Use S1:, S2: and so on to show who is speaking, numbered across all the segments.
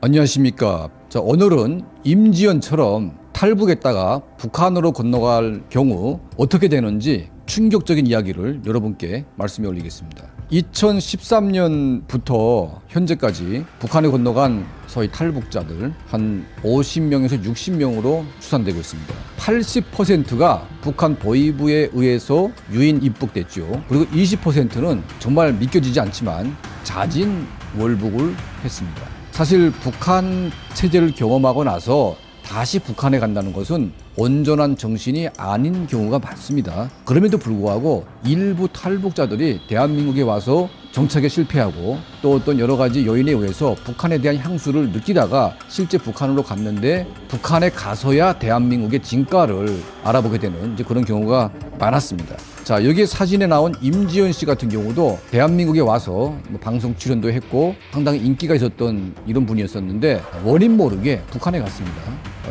S1: 안녕하십니까. 자, 오늘은 임지연처럼 탈북했다가 북한으로 건너갈 경우 어떻게 되는지 충격적인 이야기를 여러분께 말씀해 올리겠습니다. 2013년부터 현재까지 북한에 건너간 소위 탈북자들 한 50명에서 60명으로 추산되고 있습니다. 80%가 북한 보위부에 의해서 유인 입국됐죠. 그리고 20%는 정말 믿겨지지 않지만 자진 월북을 했습니다. 사실 북한 체제를 경험하고 나서 다시 북한에 간다는 것은 온전한 정신이 아닌 경우가 많습니다. 그럼에도 불구하고 일부 탈북자들이 대한민국에 와서 정착에 실패하고 또 어떤 여러 가지 요인에 의해서 북한에 대한 향수를 느끼다가 실제 북한으로 갔는데 북한에 가서야 대한민국의 진가를 알아보게 되는 이제 그런 경우가 많았습니다. 자, 여기 사진에 나온 임지연 씨 같은 경우도 대한민국에 와서 방송 출연도 했고 상당히 인기가 있었던 이런 분이었었는데 원인 모르게 북한에 갔습니다.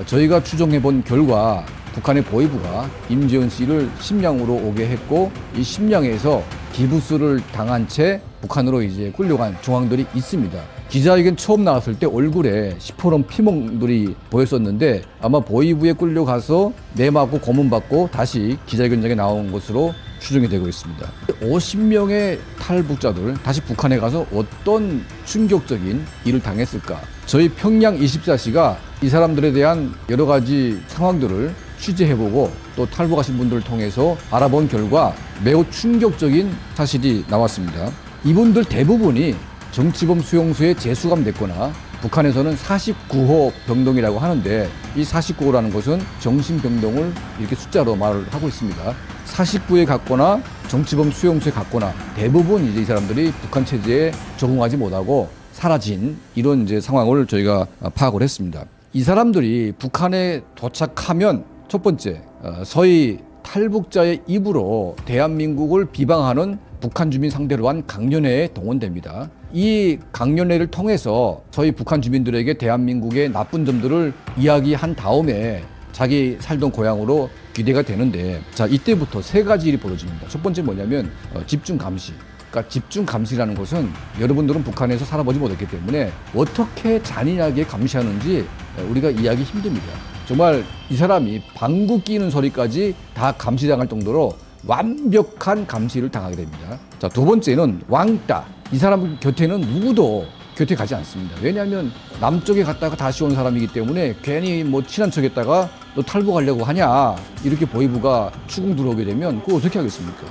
S1: 저희가 추정해 본 결과 북한의 보위부가 임지연 씨를 심양으로 오게 했고 이 심양에서 기부수를 당한 채 북한으로 이제 끌려간 정황들이 있습니다. 기자회견 처음 나왔을 때 얼굴에 시퍼런 피멍들이 보였었는데 아마 보위부에 끌려가서 내맞고 고문받고 다시 기자회견장에 나온 것으로 추정이 되고 있습니다. 50명의 탈북자들 다시 북한에 가서 어떤 충격적인 일을 당했을까? 저희 평양 24시가 이 사람들에 대한 여러 가지 상황들을 취재해보고 또 탈북하신 분들을 통해서 알아본 결과 매우 충격적인 사실이 나왔습니다. 이분들 대부분이 정치범 수용소에 재수감됐거나 북한에서는 49호 병동이라고 하는데 이 49호라는 것은 정신병동을 이렇게 숫자로 말을 하고 있습니다. 49에 갔거나 정치범 수용소에 갔거나 대부분 이제 이 사람들이 북한 체제에 적응하지 못하고 사라진 이런 이제 상황을 저희가 파악을 했습니다. 이 사람들이 북한에 도착하면 첫 번째 서희 탈북자의 입으로 대한민국을 비방하는 북한 주민 상대로 한 강연회에 동원됩니다. 이 강연회를 통해서 저희 북한 주민들에게 대한민국의 나쁜 점들을 이야기한 다음에 자기 살던 고향으로 귀대가 되는데 자 이때부터 세 가지 일이 벌어집니다. 첫 번째 뭐냐면 집중 감시. 그러니까 집중 감시라는 것은 여러분들은 북한에서 살아보지 못했기 때문에 어떻게 잔인하게 감시하는지 우리가 이해하기 힘듭니다. 정말 이 사람이 방구 끼는 소리까지 다 감시당할 정도로 완벽한 감시를 당하게 됩니다. 자, 두 번째는 왕따. 이 사람 곁에는 누구도 곁에 가지 않습니다. 왜냐하면 남쪽에 갔다가 다시 온 사람이기 때문에 괜히 뭐 친한 척했다가 너 탈북하려고 하냐 이렇게 보위부가 추궁 들어오게 되면 그거 어떻게 하겠습니까?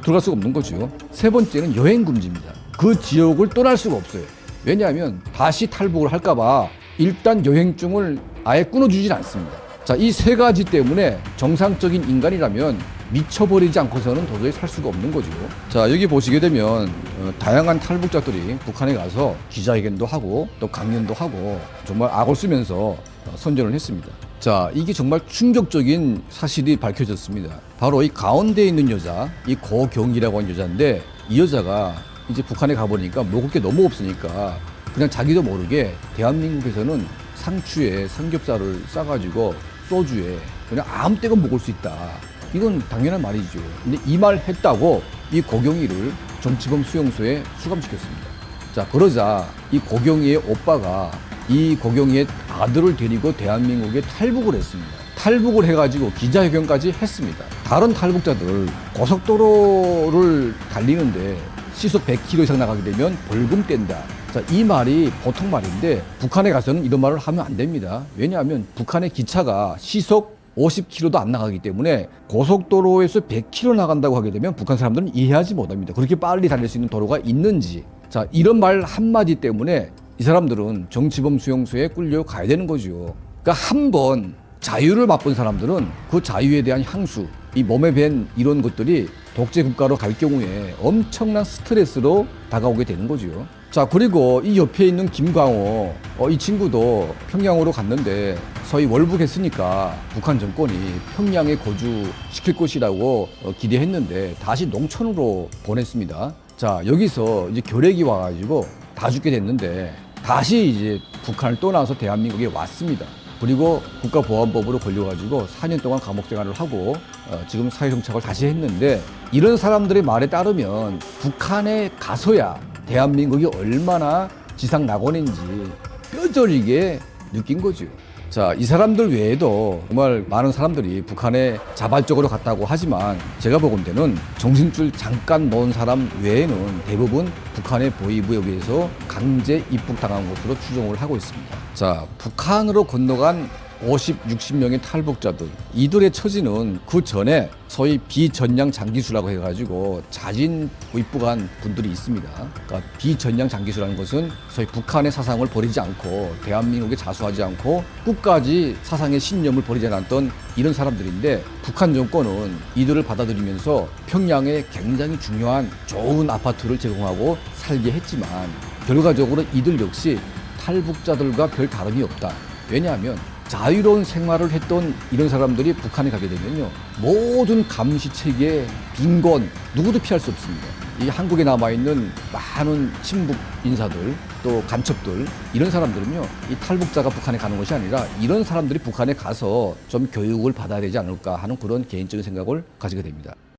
S1: 들어갈 수가 없는 거죠. 세 번째는 여행 금지입니다. 그 지역을 떠날 수가 없어요. 왜냐하면 다시 탈북을 할까봐 일단 여행증을 아예 끊어주진 않습니다. 자, 이 세 가지 때문에 정상적인 인간이라면 미쳐버리지 않고서는 도저히 살 수가 없는 거죠. 자, 여기 보시게 되면 다양한 탈북자들이 북한에 가서 기자회견도 하고 또 강연도 하고 정말 악을 쓰면서 선전을 했습니다. 자, 이게 정말 충격적인 사실이 밝혀졌습니다. 바로 이 가운데 있는 여자, 이 고경이라고 하는 여자인데 이 여자가 이제 북한에 가보니까 먹을 게 너무 없으니까 그냥 자기도 모르게 대한민국에서는 상추에 삼겹살을 싸가지고 소주에 그냥 아무 때나 먹을 수 있다. 이건 당연한 말이죠. 근데 이 말 했다고 이 고경이를 정치범 수용소에 수감시켰습니다. 자, 그러자 이 고경이의 오빠가 이 고경이의 아들을 데리고 대한민국에 탈북을 했습니다. 탈북을 해가지고 기자회견까지 했습니다. 다른 탈북자들 고속도로를 달리는데 시속 100km 이상 나가게 되면 벌금 뗀다. 자, 이 말이 보통 말인데 북한에 가서는 이런 말을 하면 안 됩니다. 왜냐하면 북한의 기차가 시속 50km도 안 나가기 때문에 고속도로에서 100km 나간다고 하게 되면 북한 사람들은 이해하지 못합니다. 그렇게 빨리 달릴 수 있는 도로가 있는지. 자, 이런 말 한마디 때문에 이 사람들은 정치범 수용소에 끌려가야 되는 거죠. 그러니까 한번 자유를 맛본 사람들은 그 자유에 대한 향수, 이 몸에 밴 이런 것들이 독재 국가로 갈 경우에 엄청난 스트레스로 다가오게 되는 거죠. 자, 그리고 이 옆에 있는 김광호, 이 친구도 평양으로 갔는데 소위 월북했으니까 북한 정권이 평양에 거주시킬 것이라고 기대했는데 다시 농촌으로 보냈습니다. 자, 여기서 이제 결핵이 와가지고 다 죽게 됐는데 다시 이제 북한을 떠나서 대한민국에 왔습니다. 그리고 국가보안법으로 걸려가지고 4년 동안 감옥 생활을 하고 지금 사회정착을 다시 했는데 이런 사람들의 말에 따르면 북한에 가서야 대한민국이 얼마나 지상낙원인지 뼈저리게 느낀 거죠. 자, 이 사람들 외에도 정말 많은 사람들이 북한에 자발적으로 갔다고 하지만 제가 보건대는 정신줄 잠깐 놓은 사람 외에는 대부분 북한의 보위부에 의해서 강제 입국당한 것으로 추정을 하고 있습니다. 자, 북한으로 건너간 50, 60명의 탈북자들, 이들의 처지는 그 전에 소위 비전량 장기수라고 해가지고 자진 입국한 분들이 있습니다. 그러니까 비전량 장기수라는 것은 소위 북한의 사상을 버리지 않고 대한민국에 자수하지 않고 끝까지 사상의 신념을 버리지 않았던 이런 사람들인데, 북한 정권은 이들을 받아들이면서 평양에 굉장히 중요한 좋은 아파트를 제공하고 살게 했지만 결과적으로 이들 역시 탈북자들과 별 다름이 없다. 왜냐하면 자유로운 생활을 했던 이런 사람들이 북한에 가게 되면요, 모든 감시 체계, 빈곤, 누구도 피할 수 없습니다. 이 한국에 남아있는 많은 친북 인사들, 또 간첩들, 이런 사람들은요, 이 탈북자가 북한에 가는 것이 아니라 이런 사람들이 북한에 가서 좀 교육을 받아야 되지 않을까 하는 그런 개인적인 생각을 가지게 됩니다.